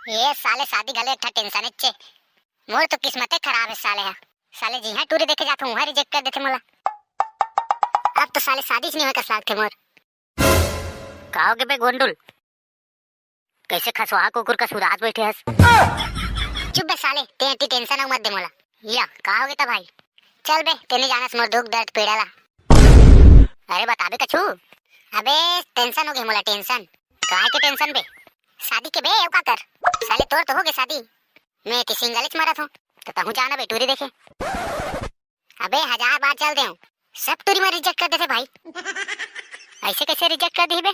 ये साले शादी घले एक टेंशन है मोर तो किस्मत खराब है साले हा। साले जी हां टूरी देखे जाता हूं वहां रिजेक्ट कर देते मोला। अब तो साले शादी से नहीं होगा साथ थे मोर। कहोगे बे गोंडुल कैसे खसवा कुकुर का सुराज बैठे हस। चुप बे साले ते टेंशन मत दे मोला। या कहोगे तो भाई चल बे तेने जानस मोर दुख दर्द पीड़ाला। अरे बता बे कछु। अबे टेंशन हो गई मोला टेंशन। काहे के टेंशन बे? शादी के बे का कर साले तोर तो हो गए शादी। मैं तो सिंगल च मरत हूं तो तहु जाना बे टूरी देखे। अबे 1000 बार चल दे सब टूरी में रिजेक्ट कर देते भाई। ऐसे कैसे रिजेक्ट कर दी बे?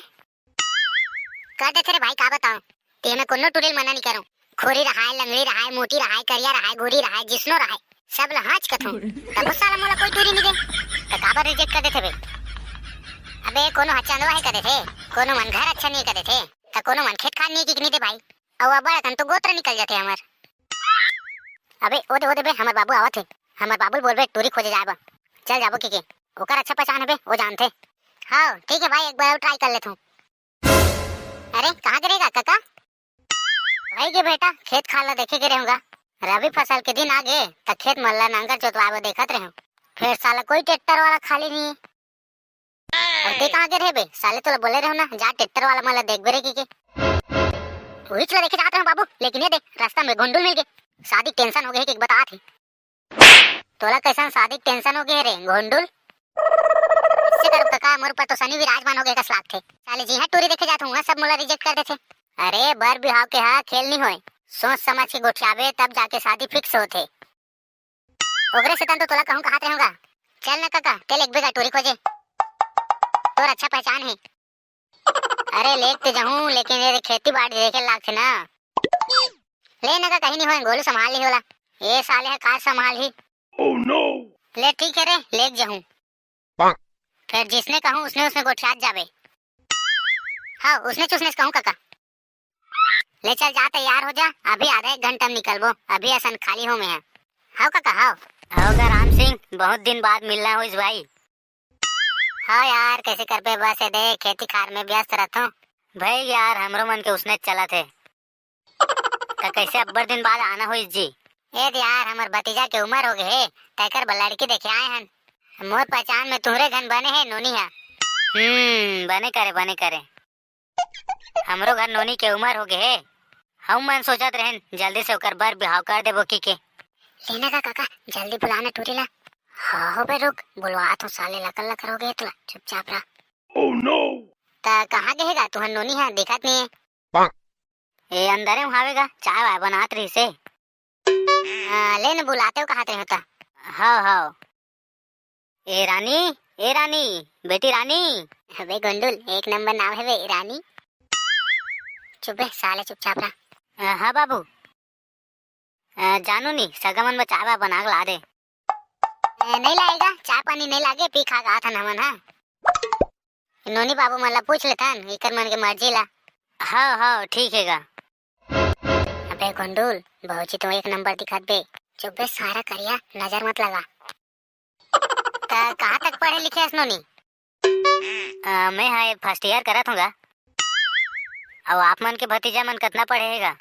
कर देते रे भाई का बताऊं ते मैं कोनो टूरी मना नहीं करूं। खोरी रहाय लंगड़ी रहाय मोटी रहाय करिया रहाय गोरी रहाय जिसनो रहाय सब लहाच कथूं तब साला मोला कोई टूरी नहीं दे तो काबर रिजेक्ट कर देते बे। अबे कोनो हचंदवा है करे थे कोनो मन घर अच्छा नहीं करे थे तो कोनो मन खेत खान नहीं की नहीं दे भाई। और अब बड़ा तो गोत्र निकल जाते हमार। अबे ओदे बे हमार बाबू आवत है। हमार बाबू बोलबे टूरी खोजे जाबा चल जाबो के ओकर अच्छा पहचान है बे वो जानते। हां ठीक है भाई एक बार ट्राई कर लेता हूं। अरे कहां गिरेगा काका? भाई के बेटा खेत खाला देखे गिरे होगा। रबी फसल के दिन आ गए तो खेत मल्ला नांगर जोतवाबो देखत रहे फिर साला कोई ट्रैक्टर वाला खाली नहीं है। और देख आगे रे बे साले तो बोले रहे हो ना जा ट्रैक्टर वाला मला देख बेरे की वही चला देखे जाते हैं बाबू। लेकिन ये देख रास्ता में गोंडुल मिल गए। शादी टेंशन हो गई कि बता थी तोला कैसा शादी टेंशन हो गई रे गोंडुल। इससे कर काका मोर पर तो शनि विराजमान हो गए का स्लाक थे। साले जी हां टूरी देखे जात हूं सब मोला रिजेक्ट कर देते। अरे बर बिहाव के हा खेल नहीं होए सोच समझ के गोठियाबे तब जाके शादी फिक्स होते। ओकरे से तन तो तोला कहूं कहात रहूंगा। चल ना काका तेल एक बेगा टूरी खोजे तोर अच्छा पहचान है। अरे लेते जाऊं लेकिन ये खेती बाड़ी देखे लाग थे ना लेने का कहीं नहीं होए गोलू संभाल ली होला। ये साले है कार संभाल ही। ओह नो ले ठीक है रे लेक जाऊं फिर जिसने कहूं उसने गोठियात जाबे। हां उसने कहूं काका ले चल जा तैयार हो जा अभी आधा एक घंटा में निकलबो अभी असन खाली हो मैं है। हां काका हां होगा राम सिंह बहुत दिन बाद मिलना हो इस भाई। हाँ यार कैसे कर पे बस दे खेती खार में व्यस्त रहता हूँ भाई यार हमरो मन के उसने चला थे तो कैसे अब्बर दिन बाद आना हो जी। ए यार हमार भतीजा के उम्र हो गए तैकर लड़की देखे आए हैं मोर पहचान में तुम्हारे घन बने है नोनी है। बने करे हमरो घर नोनी के उम्र हो गए हम मन सोचत रहन जल्दी से ओकर बर बिहाव कर देबो की के लेना का काका जल्दी बुलाना टूरीला। हाँ हो बे रुक बुलवा तो साले लकल हो गए तुला चुपचाप रहा। ओह नो ता कहां गएगा तुहर नोनी है दिखत नहीं है। ए अंदर में हावेगा चाय वाय बनात रही से लेने बुलाते हो कहाते होता। हाँ ए रानी बेटी रानी। अबे गोंडुल एक नंबर नाम है बे रानी। चुप साले चुपचाप रहा। हाँ बाबू जानू नहीं सगमन में चाय बना ला दे। नहीं लाएगा चाय पानी नहीं लागे पी खा गा था नमन। हाँ नोनी बाबू मला पूछ लेता इकर मन के मर्जी ला। हाँ ठीक हैगा। अबे गोंडुल बहुची तो एक नंबर दिखत बे चुप बे सारा करिया नजर मत लगा। कहाँ तक पढ़े लिखे हस नोनी? मैं हाय फर्स्ट ईयर करत हूँगा। और आप मन के भतीजा मन कितना पढ़ेगा?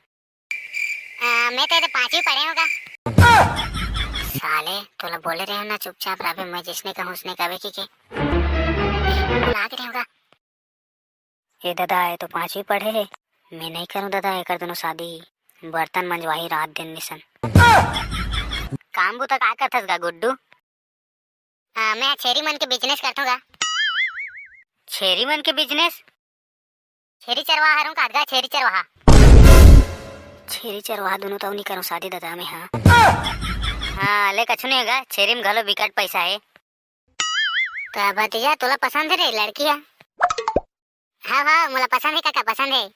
मैं तो 5वीं पढ़े होगा। साले तोला बोले रहे हो ना चुपचाप रहे मैं जिसने कहूँ उसने कहे की लाग रहे होगा। ये दादा है तो 5वीं पढ़े है मैं नहीं करूँ दादा एक दोनों शादी बर्तन मंजवाही रात दिन निशन काम बुता का करथस गा गुड्डू? मैं छेरी मन के बिजनेस करथूंगा। छेरी मन के बिजनेस? छेरी चरवाहा हरूं काटगा छेरी चरवाहा दोनों तो नहीं करूं शादी दादा में। हाँ ले कछु नहीं होगा छेरी में घलो विकट पैसा है। तो भतीजा तोला पसंद है रे लड़की है? हाँ मोला पसंद है काका पसंद है।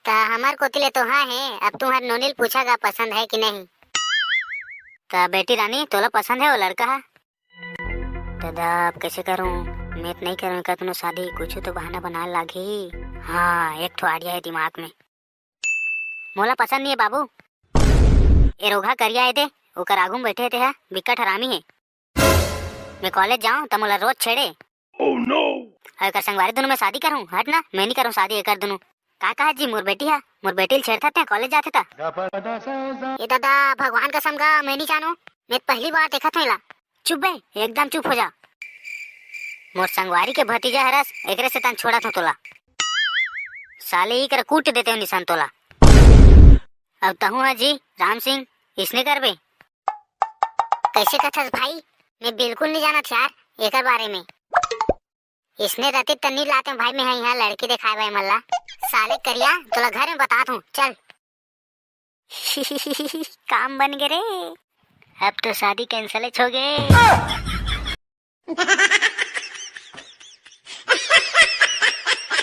तो हमार कोतिले तो हाँ है अब तुम्हार नोनील पूछागा पसंद है कि नहीं। तो बेटी रानी तोला पसंद है वो लड़का है? दादा अब कैसे करूं मैं नहीं करूं का तुनो शादी कुछ तो बहाना बना लागी। हाँ एक तो आइडिया है दिमाग में मोला पसंद नहीं है बाबू। ये रोगा करिया है दे ओकर आगू में बैठे थे है विकट हरामी है। मैं कॉलेज जाऊं तो मोला रोज छेड़े। ओह नो अगर संगवारी दोनों में शादी करूं हट ना मैं नहीं करूं शादी एकर दोनों का कहा जी मोर बेटी है, मोर बेटी छेड़ता थे कॉलेज जाते था। ये दादा भगवान कसम का मैं नहीं जानो, मैं पहली बार देखा था। चुप बे, एकदम चुप हो जा। मोर संगवारी के भतीजा हरस, एकरे से तन छोड़ा था तोला। साले ही कर कूट देते हो निशान तोला। अब तहु है जी राम सिंह, इसने कर बे कैसे कथस भाई, मैं बिल्कुल नहीं जाना था यार एक बारे में। इसने रहते तन्नी लाते भाई, मैं यहाँ लड़की दिखाए भाई मल्ला। साले करिया तोला घर में बता दूं चल। काम बन गए रे, अब तो शादी कैंसल हो गए।